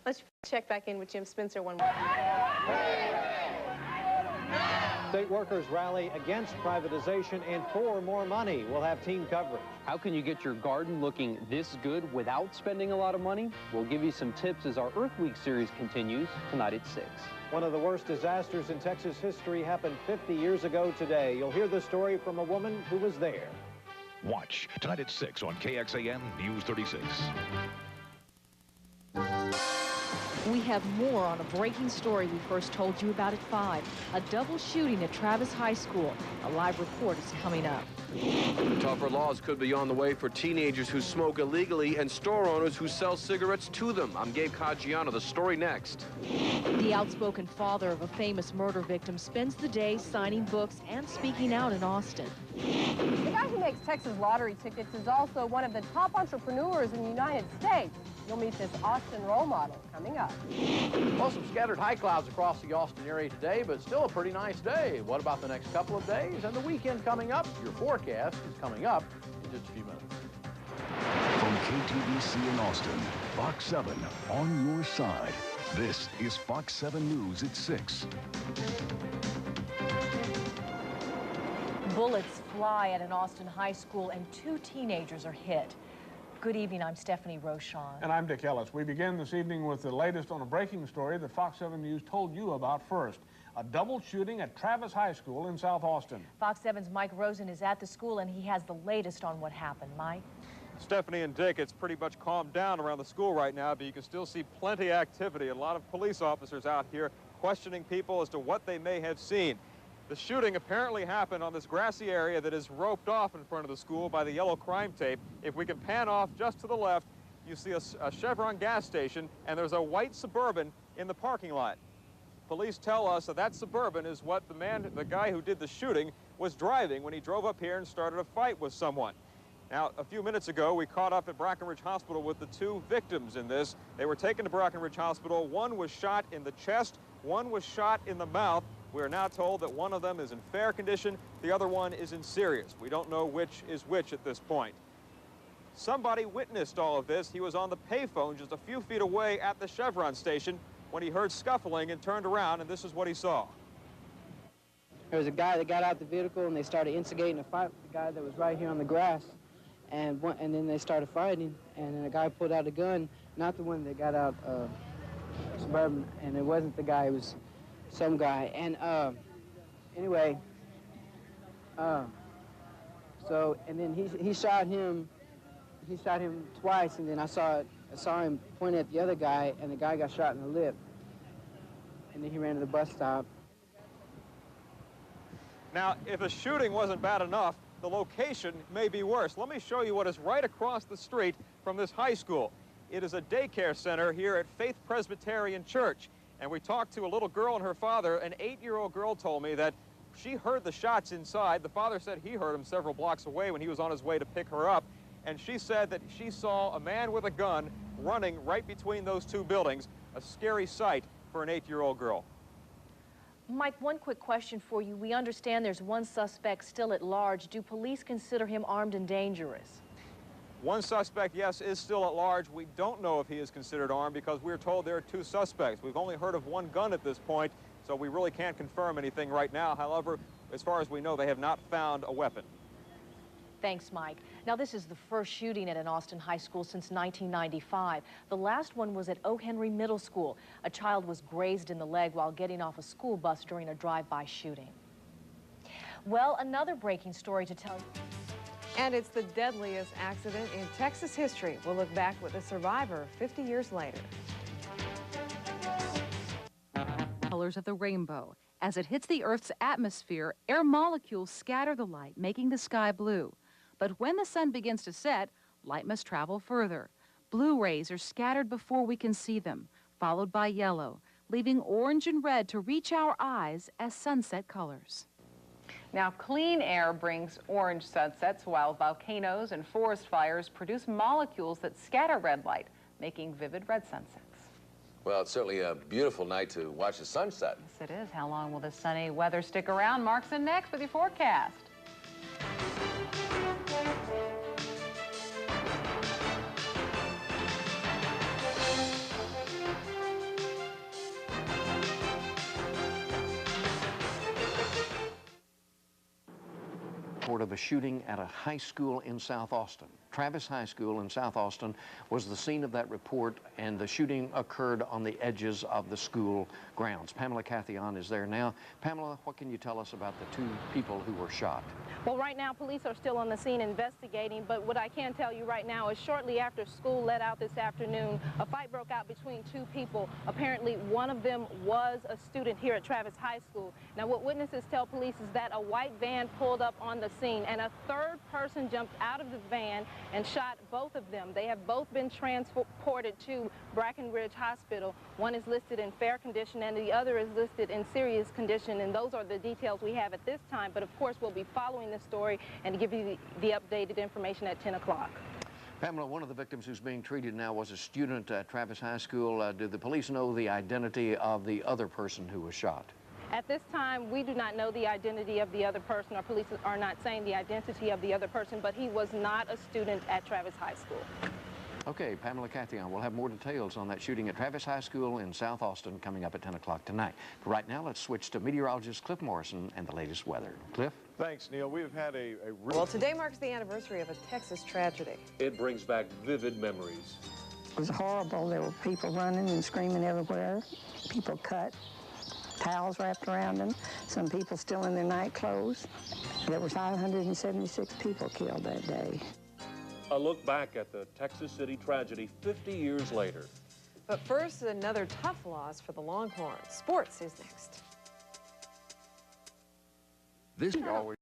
Let's check back in with Jim Spencer one more. State workers rally against privatization and for more money. We'll have team coverage. How can you get your garden looking this good without spending a lot of money? We'll give you some tips as our Earth Week series continues tonight at 6. One of the worst disasters in Texas history happened 50 years ago today. You'll hear the story from a woman who was there. Watch tonight at 6 on KXAN News 36. We have more on a breaking story we first told you about at 5. A double shooting at Travis High School. A live report is coming up. Tougher laws could be on the way for teenagers who smoke illegally and store owners who sell cigarettes to them. I'm Gabe Caggiano. The story next. The outspoken father of a famous murder victim spends the day signing books and speaking out in Austin. The guy who makes Texas lottery tickets is also one of the top entrepreneurs in the United States. You'll meet this Austin role model coming up. Well, some scattered high clouds across the Austin area today, but still a pretty nice day. What about the next couple of days and the weekend coming up? Your forecast is coming up in just a few minutes. From KTVC in Austin, Fox 7 on your side. This is Fox 7 News at 6. Bullets fly at an Austin high school and 2 teenagers are hit. Good evening, I'm Stephanie Rochon. And I'm Dick Ellis. We begin this evening with the latest on a breaking story that Fox 7 News told you about first. A double shooting at Travis High School in South Austin. Fox 7's Mike Rosen is at the school and he has the latest on what happened. Mike? Stephanie and Dick, it's pretty much calmed down around the school right now, but you can still see plenty of activity. A lot of police officers out here questioning people as to what they may have seen. The shooting apparently happened on this grassy area that is roped off in front of the school by the yellow crime tape. If we can pan off just to the left, you see a Chevron gas station, and there's a white Suburban in the parking lot. Police tell us that Suburban is what the guy who did the shooting was driving when he drove up here and started a fight with someone. Now, a few minutes ago, we caught up at Brackenridge Hospital with the 2 victims in this. They were taken to Brackenridge Hospital. One was shot in the chest, one was shot in the mouth. We are now told that one of them is in fair condition, the other one is in serious. We don't know which is which at this point. Somebody witnessed all of this. He was on the payphone just a few feet away at the Chevron station when he heard scuffling and turned around, and this is what he saw. There was a guy that got out the vehicle and they started instigating a fight with the guy that was right here on the grass. And then they started fighting, and then a guy pulled out a gun, not the one that got out Suburban, and it wasn't the guy, it was some guy. And anyway, so, and then he shot him twice, and then I saw him point at the other guy, and the guy got shot in the lip. And then he ran to the bus stop. Now, if a shooting wasn't bad enough, the location may be worse. Let me show you what is right across the street from this high school. It is a daycare center here at Faith Presbyterian Church. And we talked to a little girl and her father. An 8-year-old girl told me that she heard the shots inside. The father said he heard them several blocks away when he was on his way to pick her up. And she said that she saw a man with a gun running right between those 2 buildings. A scary sight for an 8-year-old girl. Mike, one quick question for you. We understand there's one suspect still at large. Do police consider him armed and dangerous? One suspect, yes, is still at large. We don't know if he is considered armed because we're told there are 2 suspects. We've only heard of 1 gun at this point, so we really can't confirm anything right now. However, as far as we know, they have not found a weapon. Thanks, Mike. Now, this is the first shooting at an Austin high school since 1995. The last one was at O. Henry Middle School. A child was grazed in the leg while getting off a school bus during a drive-by shooting. Well, another breaking story to tell you. And it's the deadliest accident in Texas history. We'll look back with the survivor 50 years later. Colors of the rainbow. As it hits the Earth's atmosphere, air molecules scatter the light, making the sky blue. But when the sun begins to set, light must travel further. Blue rays are scattered before we can see them, followed by yellow, leaving orange and red to reach our eyes as sunset colors. Now, clean air brings orange sunsets, while volcanoes and forest fires produce molecules that scatter red light, making vivid red sunsets. Well, it's certainly a beautiful night to watch the sunset. Yes, it is. How long will this sunny weather stick around? Mark's in next with your forecast. report of a shooting at a high school in South Austin. Travis High School in South Austin was the scene of that report, and the shooting occurred on the edges of the school grounds. Pamela Cathion is there now. Pamela, what can you tell us about the two people who were shot? Well, right now, police are still on the scene investigating, but what I can tell you right now is shortly after school let out this afternoon, a fight broke out between two people. Apparently, one of them was a student here at Travis High School. Now, what witnesses tell police is that a white van pulled up on the scene, and a third person jumped out of the van and shot both of them. They have both been transported to Brackenridge Hospital. One is listed in fair condition, and the other is listed in serious condition, and those are the details we have at this time. But, of course, we'll be following this story and give you the updated information at 10 o'clock. Pamela, one of the victims who's being treated now was a student at Travis High School. Do the police know the identity of the other person who was shot? At this time, we do not know the identity of the other person. Our police are not saying the identity of the other person, but he was not a student at Travis High School. Okay, Pamela Cathion, we'll have more details on that shooting at Travis High School in South Austin coming up at 10 o'clock tonight. But right now, let's switch to meteorologist Cliff Morrison and the latest weather. Cliff? Thanks, Neil. We've had a Well, today marks the anniversary of a Texas tragedy. It brings back vivid memories. It was horrible. There were people running and screaming everywhere. People cut, towels wrapped around them. Some people still in their night clothes. There were 576 people killed that day. A look back at the Texas City tragedy 50 years later. But first, another tough loss for the Longhorns. Sports is next. This always